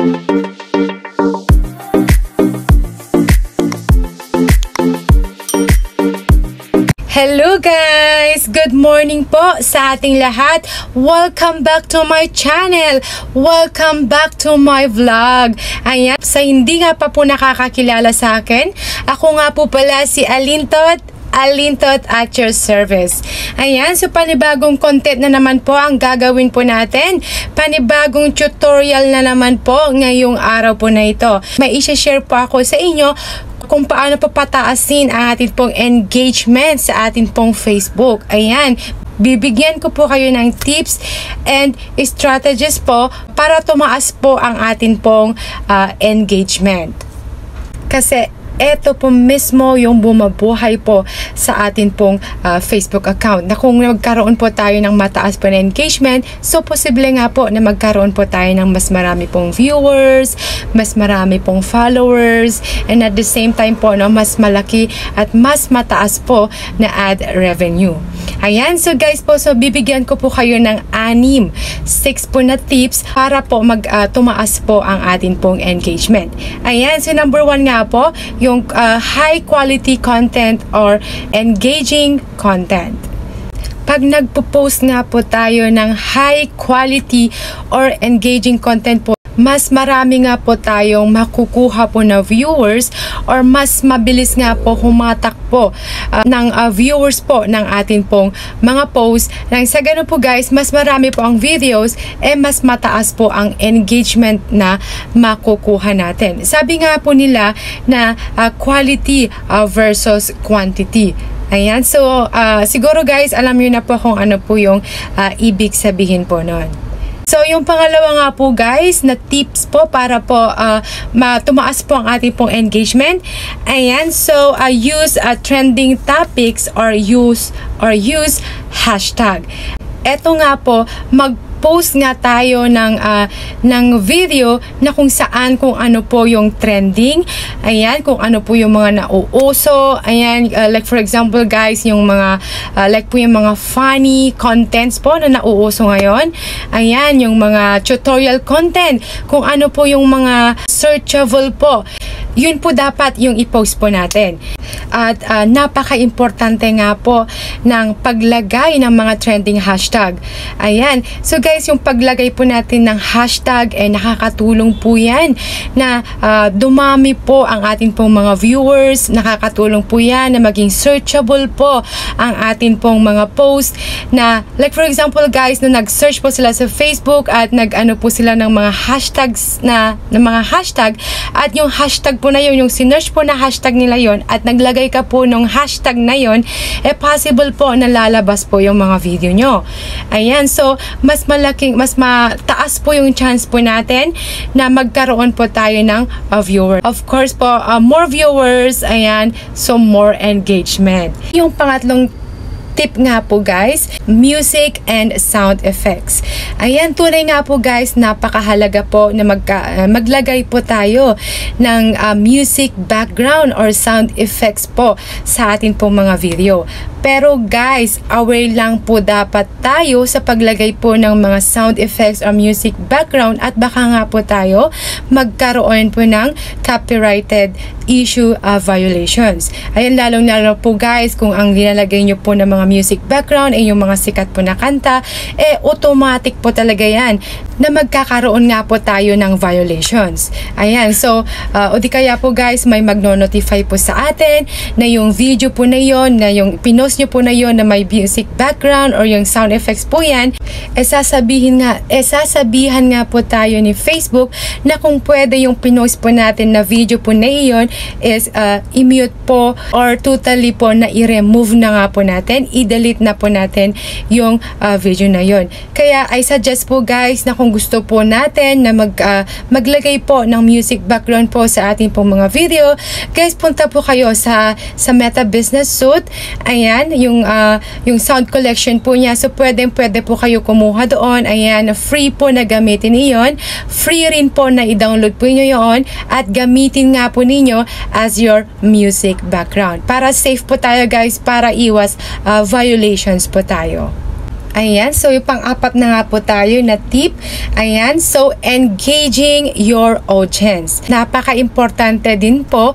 Hello guys! Good morning po sa ating lahat. Welcome back to my channel. Welcome back to my vlog. Ayan, sa hindi nga pa po nakakakilala sa akin, ako nga po pala si Alintot at your service. Ayan, so panibagong content na naman po ang gagawin po natin. Panibagong tutorial na naman po ngayong araw po na ito. May i-share po ako sa inyo kung paano po pataasin ang ating pong engagement sa ating pong Facebook. Ayan, bibigyan ko po kayo ng tips and strategies po para tumaas po ang ating pong engagement. Kasi ito po mismo yung bumabuhay po sa atin pong Facebook account. Na kung magkaroon po tayo ng mataas po na engagement, so posible nga po na magkaroon po tayo ng mas marami pong viewers, mas marami pong followers, and at the same time po, no, mas malaki at mas mataas po na ad revenue. Ayan, so guys po, so bibigyan ko po kayo ng 6 po na tips para po tumaas po ang atin pong engagement. Ayan, so number 1 nga po, yung high quality content or engaging content. Pag nagpo-post nga po tayo ng high quality or engaging content po, mas marami nga po tayong makukuha po na viewers or mas mabilis nga po humatak po ng viewers po ng atin pong mga posts. Nang sa ganun po guys, mas marami po ang videos, mas mataas po ang engagement na makukuha natin. Sabi nga po nila na quality versus quantity. Ayan, so siguro guys, alam niyo na po kung ano po yung ibig sabihin po nun. So, yung pangalawa nga po guys, na tips po para po tumaas po ang ating pong engagement. Ayan, so use trending topics or use hashtag. Eto nga po, mag-post nga tayo ng video na kung saan, kung ano po yung trending. Ayan, kung ano po yung mga nauuso. Ayan, like for example guys, yung mga like po yung mga funny contents po na nauuso ngayon. Ayan, yung mga tutorial content, kung ano po yung mga searchable po. Yun po dapat yung i-post po natin. At napaka-importante nga po ng paglagay ng mga trending hashtag. Ayan. So guys, yung paglagay po natin ng hashtag nakakatulong po yan na dumami po ang atin pong mga viewers. Nakakatulong po yan na maging searchable po ang atin pong mga post na like for example guys, na nag-search po sila sa Facebook at nag-ano po sila ng mga hashtags ng mga hashtag, at yung hashtag po na yun, yung sinearch po na hashtag nila yon at naglagay ka po ng hashtag na yon, possible po na lalabas po yung mga video nyo. Ayan, so mas mataas po yung chance po natin na magkaroon po tayo ng viewer. Of course po, more viewers, ayan, so more engagement. Yung pangatlong tip nga po guys, music and sound effects. Ayan, tunay nga po guys, napakahalaga po na maglagay po tayo ng music background or sound effects po sa atin pong mga video. Pero guys, aware lang po dapat tayo sa paglagay po ng mga sound effects or music background, at baka nga po tayo magkaroon po ng copyrighted issue violations. Ayan, lalong-lalo po guys, kung ang nilalagay nyo po ng mga music background yung mga sikat po na kanta, automatic po talaga yan na magkakaroon nga po tayo ng violations. Ayan, so o di kaya po guys, may magno-notify po sa atin na yung video po na yon, na yung pinost nyo po na yon na may music background or yung sound effects po yan, sasabihan nga po tayo ni Facebook na kung pwede yung pinost po natin na video po na iyon is i-mute po or totally po na i-remove na nga po natin, i-delete na po natin yung video na yon. Kaya I suggest po guys na kung gusto po natin na maglagay po ng music background po sa ating pong mga video, guys, punta po kayo sa Meta Business Suite. Ayan, yung sound collection po niya. So pwede po kayo kumuha doon. Ayan, free po na gamitin iyon. Free rin po na i-download po niyo yon at gamitin nga po ninyo as your music background. Para safe po tayo guys, para iwas violations po tayo. Ayan, so yung pang-apat na nga po tayo na tip. Ayan, so engaging your audience. Napaka-importante din po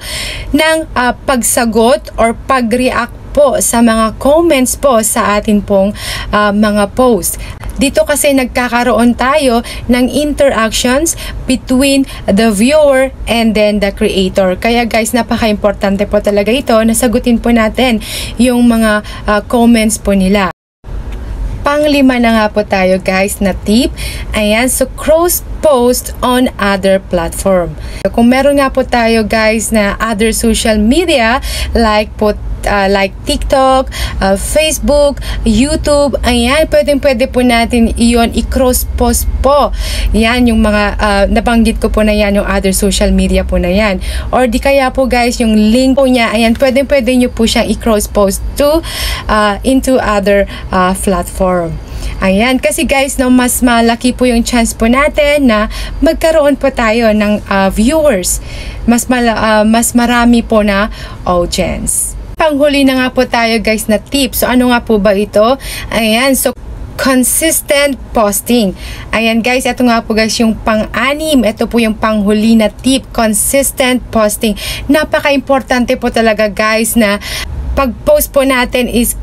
ng pagsagot or pag-react po sa mga comments po sa atin pong mga post. Dito kasi nagkakaroon tayo ng interactions between the viewer and then the creator. Kaya guys, napaka-importante po talaga ito na sagutin po natin yung mga comments po nila. Pang-5 na nga po tayo guys na tip. Ayan, so cross-post on other platform. Kung meron nga po tayo guys na other social media like TikTok, Facebook, YouTube, ayan, pwede po natin iyon i-cross-post po. Yan, yung mga nabanggit ko po na yan, yung other social media po na yan. Or di kaya po guys, yung link po niya, ayan, pwede nyo po siyang i-cross-post into other platform. Ayan, kasi guys, no, mas malaki po yung chance po natin na magkaroon po tayo ng viewers. Mas marami po na audience. Panghuli na nga po tayo guys na tip. So ano nga po ba ito? Ayan, so consistent posting. Ayan guys, ito nga po guys yung pang-6. Ito po yung panghuli na tip, consistent posting. Napaka-importante po talaga guys na pag-post po natin is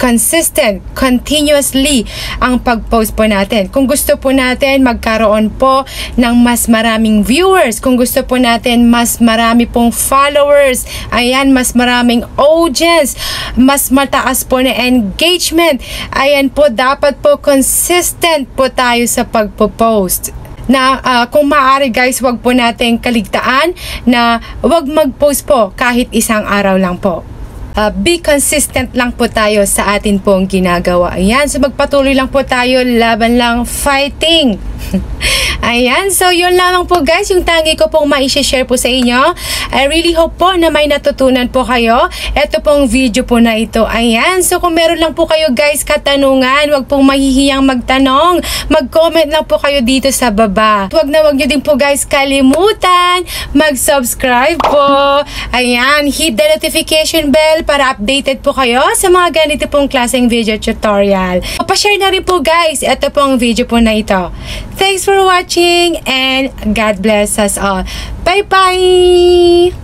consistent, continuously ang pag-post po natin. Kung gusto po natin magkaroon po ng mas maraming viewers, kung gusto po natin mas marami pong followers, ayan, mas maraming audience, mas mataas po na engagement, ayan po, dapat po consistent po tayo sa pagpo-post. Na kung maaari guys, wag po natin kaligtaan na wag mag-post po kahit isang araw lang po. Be consistent lang po tayo sa atin pong ginagawa. Ayan, so magpatuloy lang po tayo, laban lang, fighting. Ayan, so yun lamang po guys, yung tangi ko pong ma-share po sa inyo. I really hope po na may natutunan po kayo. Ito pong video po na ito. Ayan, so kung meron lang po kayo guys katanungan, wag pong mahihiyang magtanong. Mag-comment lang po kayo dito sa baba. Wag nyo din po guys kalimutan mag-subscribe po. Ayan, hit the notification bell para updated po kayo sa mga ganito pong klaseng video tutorial. Pa-share na rin po guys, ito pong video po na ito. Thanks for watching and God bless us all. Bye-bye!